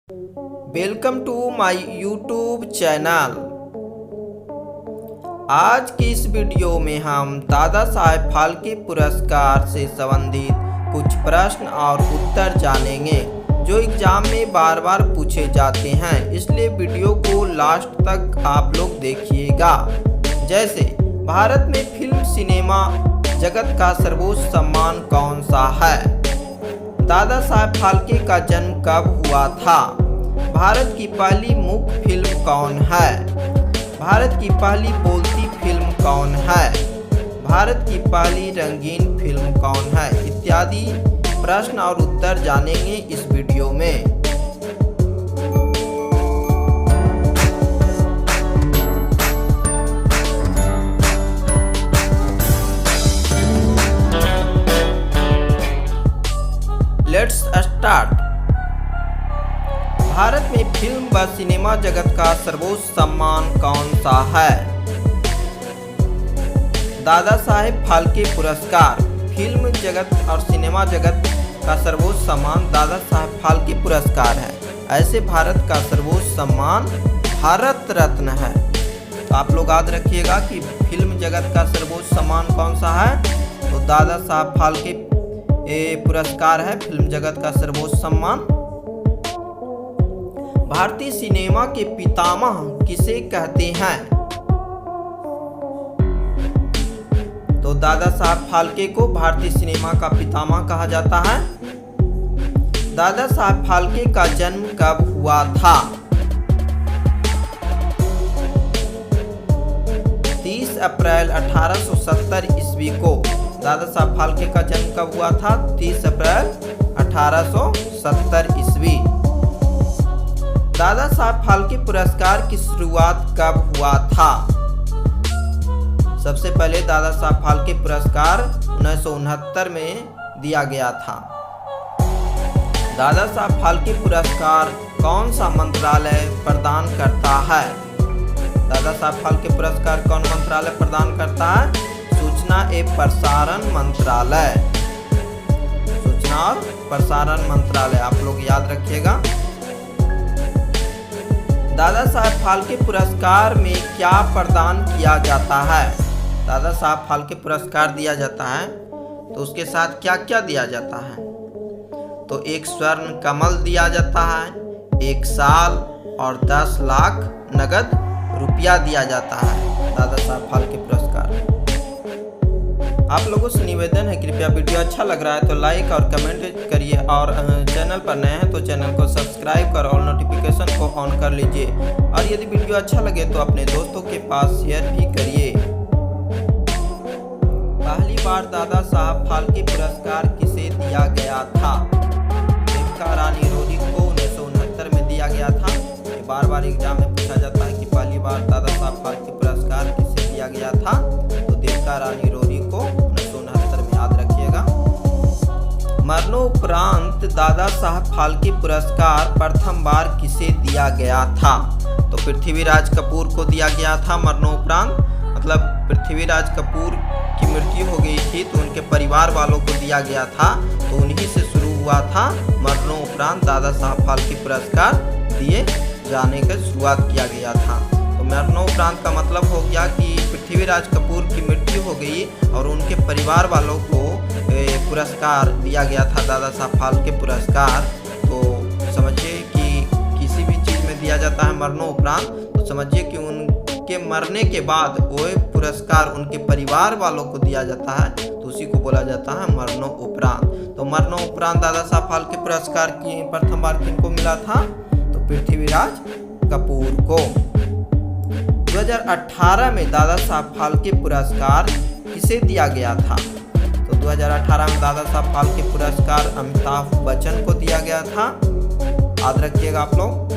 Welcome to my YouTube channel. आज की इस वीडियो में हम दादा साहेब फाल्के पुरस्कार से संबंधित कुछ प्रश्न और उत्तर जानेंगे जो एग्जाम में बार बार पूछे जाते हैं, इसलिए वीडियो को लास्ट तक आप लोग देखिएगा। जैसे भारत में फिल्म सिनेमा जगत का सर्वोच्च सम्मान कौन सा है? दादा साहेब फाल्के का जन्म कब हुआ था? भारत की पहली मूक फिल्म कौन है? भारत की पहली बोलती फिल्म कौन है? भारत की पहली रंगीन फिल्म कौन है? इत्यादि प्रश्न और उत्तर जानेंगे इस वीडियो में। Let's start. भारत में फिल्म व सिनेमा जगत का सर्वोच्च सम्मान कौन सा है? दादा साहेब फाल्के पुरस्कार फिल्म जगत और सिनेमा जगत का सर्वोच्च सम्मान दादा साहेब फाल्के पुरस्कार है। ऐसे भारत का सर्वोच्च सम्मान भारत रत्न है। तो आप लोग याद रखिएगा कि फिल्म जगत का सर्वोच्च सम्मान कौन सा है, तो दादा साहेब फाल्के पुरस्कार है फिल्म जगत का सर्वोच्च सम्मान। भारतीय सिनेमा के पितामह किसे कहते हैं? तो दादा साहब फाल्के को भारतीय सिनेमा का पितामह कहा जाता है। दादा साहब फाल्के का जन्म कब हुआ था? 30 अप्रैल 1870 ईस्वी को दादा साहब फाल्के का जन्म कब हुआ था? 30 अप्रैल 1870 ईस्वी। दादा साहब फाल्के पुरस्कार की शुरुआत कब हुआ था? सबसे पहले दादा साहब फाल्के पुरस्कार 1969 में दिया गया था। दादा साहब फाल्के पुरस्कार कौन सा मंत्रालय प्रदान करता है? दादा साहब फाल्के पुरस्कार कौन मंत्रालय प्रदान करता है? सूचना एवं प्रसारण मंत्रालय। सूचना और प्रसारण मंत्रालय आप लोग याद रखिएगा। दादा साहब फाल्के पुरस्कार में क्या प्रदान किया जाता है? दादा साहब फाल्के पुरस्कार दिया जाता है तो उसके साथ क्या क्या दिया जाता है? तो एक स्वर्ण कमल दिया जाता है, 1 साल और 10 लाख नगद रुपया दिया जाता है दादा साहब फाल्के पुरस्कार। आप लोगों से निवेदन है, कृपया वीडियो अच्छा लग रहा है तो लाइक और कमेंट करिए, और चैनल पर नए हैं तो चैनल को सब्सक्राइब कर और नोटिफिकेशन को ऑन कर लीजिए, और यदि वीडियो अच्छा लगे तो अपने दोस्तों के पास शेयर भी करिए। पहली बार दादा साहब फाल्के पुरस्कार किसे दिया गया था? देविका रानी रोडी को 1969 में दिया गया था। ये बार बार एग्जाम में पूछा जाता है कि पहली बार दादा साहब फाल्के पुरस्कार किसे दिया गया था, तो देविका रानी रोडी को 1969 में याद रखिएगा। मरणोपरांत दादा साहब फाल्के पुरस्कार प्रथम बार किसे दिया गया था? तो पृथ्वीराज कपूर को दिया गया था मरणोपरांत, मतलब पृथ्वीराज कपूर की मृत्यु हो गई थी तो उनके परिवार वालों को दिया गया था, तो उन्हीं से शुरू हुआ था मरणोपरांत दादा साहब फाल्के पुरस्कार दिए जाने का शुरुआत किया गया था। तो मरणोपरांत का मतलब हो गया कि पृथ्वीराज कपूर की मृत्यु हो गई और उनके परिवार वालों को पुरस्कार दिया गया था दादा साहब फाल्के पुरस्कार। तो समझिए कि किसी भी चीज़ में दिया जाता है मरणोपरांत, तो समझिए कि उनके मरने के बाद वो पुरस्कार उनके परिवार वालों को दिया जाता है, तो उसी को बोला जाता है मरणोपरांत। तो मरणोपरांत दादा साहब फाल्के पुरस्कार की प्रथम बार किनको मिला था? तो पृथ्वीराज कपूर को। 2018 में दादा साहब फाल्के पुरस्कार किसे दिया गया था? तो 2018 में दादा साहब फाल्के पुरस्कार अमिताभ बच्चन को दिया गया था, याद रखिएगा आप लोग।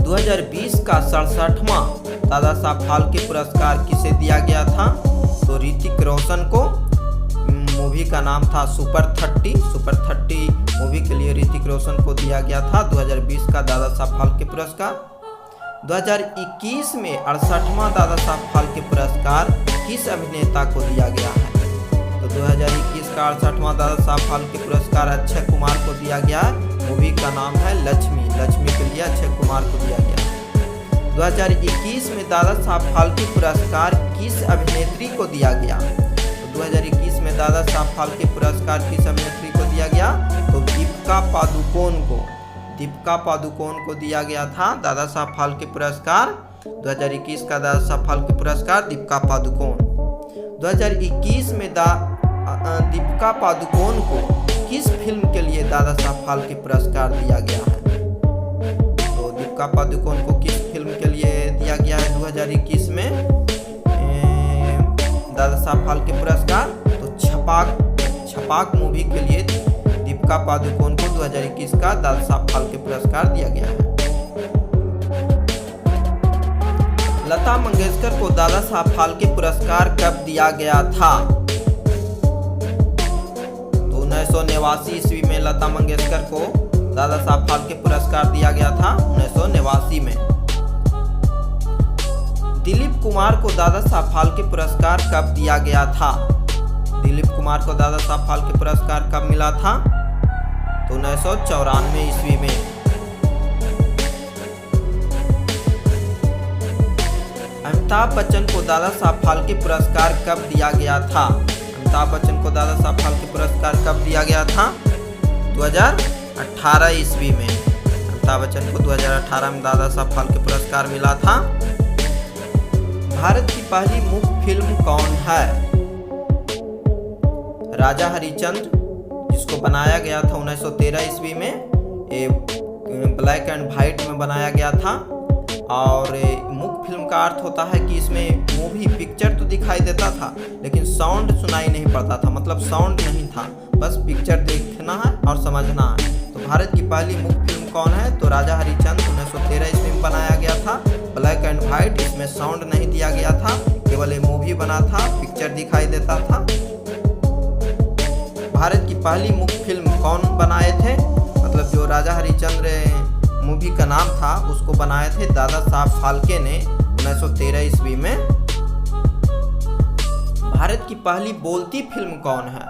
2020 का 67वां दादा साहब फाल्के पुरस्कार किसे दिया गया था? तो ऋतिक रोशन को। मूवी का नाम था सुपर 30। सुपर 30 मूवी के लिए ऋतिक रोशन को दिया गया था 2020 का दादा साहब फाल्के पुरस्कार। 2021 में 68वां दादा साहब फाल्के पुरस्कार किस अभिनेता को दिया गया है? तो 2021 का 68वां दादा साहब फाल्के पुरस्कार अक्षय कुमार को दिया गया है। मूवी का नाम है लक्ष्मी। लक्ष्मी के लिए अक्षय कुमार को दिया गया। 2021 में दादा साहब फाल्के पुरस्कार किस अभिनेत्री को दिया गया? तो 2021 में दादा साहब फाल्के पुरस्कार किस अभिनेत्री को दिया गया? तो दीपिका पादुकोण को। दीपिका पादुकोण को दिया गया था दादा साहब फाल्के पुरस्कार। 2021 का दादा साहब फाल्के पुरस्कार दीपिका पादुकोण। 2021 में दीपिका पादुकोण को किस फिल्म के लिए दादा साहब फाल्के पुरस्कार दिया गया है? तो दीपिका पादुकोण को किस फिल्म के लिए दिया गया है 2021 में दादा साहब फाल्के पुरस्कार? तो छपाक मूवी के लिए दीपिका पादुकोण को 2021 का दादा साहब फाल्के पुरस्कार दिया गया है। लता मंगेशकर को दादा साहब फाल्के पुरस्कार कब दिया गया था? तो 1989 ईस्वी में लता मंगेशकर को दादा साहब फाल्के पुरस्कार दिया गया था 1989 में। दिलीप कुमार को दादा साहब फाल्के पुरस्कार कब दिया गया था? दिलीप कुमार को दादा साहब फाल्के पुरस्कार कब मिला था? तो 1994 ईस्वी में। अमिताभ बच्चन को दादा साहब फाल्के पुरस्कार कब दिया गया था? अमिताभ बच्चन को दादा साहब फाल्के पुरस्कार कब दिया गया था? 2018 ईस्वी में। अमिताभ बच्चन को 2018 में दादा साहब फाल्के पुरस्कार मिला था। भारत की पहली मुख्य फिल्म कौन है? राजा हरिश्चंद्र, जिसको बनाया गया था 1913 ईस्वी में। ये ब्लैक एंड व्हाइट में बनाया गया था। और मुख्य फिल्म का अर्थ होता है कि इसमें मूवी पिक्चर तो दिखाई देता था लेकिन साउंड सुनाई नहीं पड़ता था, मतलब साउंड नहीं था, बस पिक्चर देखना है और समझना है। तो भारत की पहली मुख्य फिल्म कौन है? तो राजा हरिश्चंद्र 1913 ईस्वी में बनाया गया था। ब्लैक एंड व्हाइट, इसमें साउंड नहीं दिया गया था, केवल ये मूवी बना था, पिक्चर दिखाई देता था। भारत की पहली मुख्य फिल्म कौन बनाए थे? मतलब जो राजा हरिश्चंद्र मूवी का नाम था उसको बनाए थे दादा साहब फाल्के ने 1913 ईस्वी में। भारत की पहली बोलती फिल्म कौन है?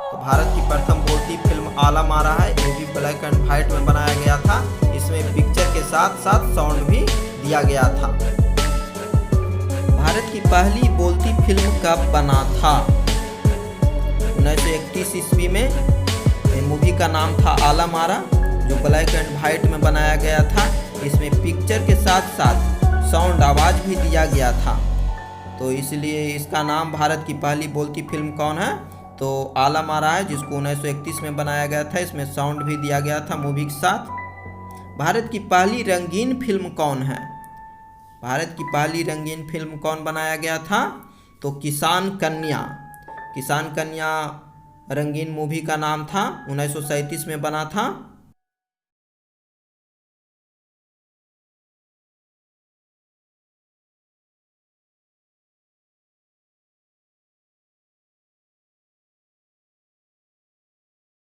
तो भारत की प्रथम बोलती फिल्म आला मारा है। ये भी ब्लैक एंड व्हाइट में बनाया गया था, इसमें पिक्चर के साथ साथ साउंड भी दिया गया था। भारत की पहली बोलती फिल्म कब बना था? 1931 ईस्वी में। मूवी का नाम था आला मारा, जो ब्लैक एंड व्हाइट में बनाया गया था। इसमें पिक्चर के साथ साथ साउंड आवाज भी दिया गया था, तो इसलिए इसका नाम भारत की पहली बोलती फिल्म कौन है? तो आला मारा है, जिसको 1931 में बनाया गया था। इसमें साउंड भी दिया गया था मूवी के साथ। भारत की पहली रंगीन फिल्म कौन है? भारत की पहली रंगीन फिल्म कौन बनाया गया था? तो किसान कन्या। किसान कन्या रंगीन मूवी का नाम था, 1937 में बना था।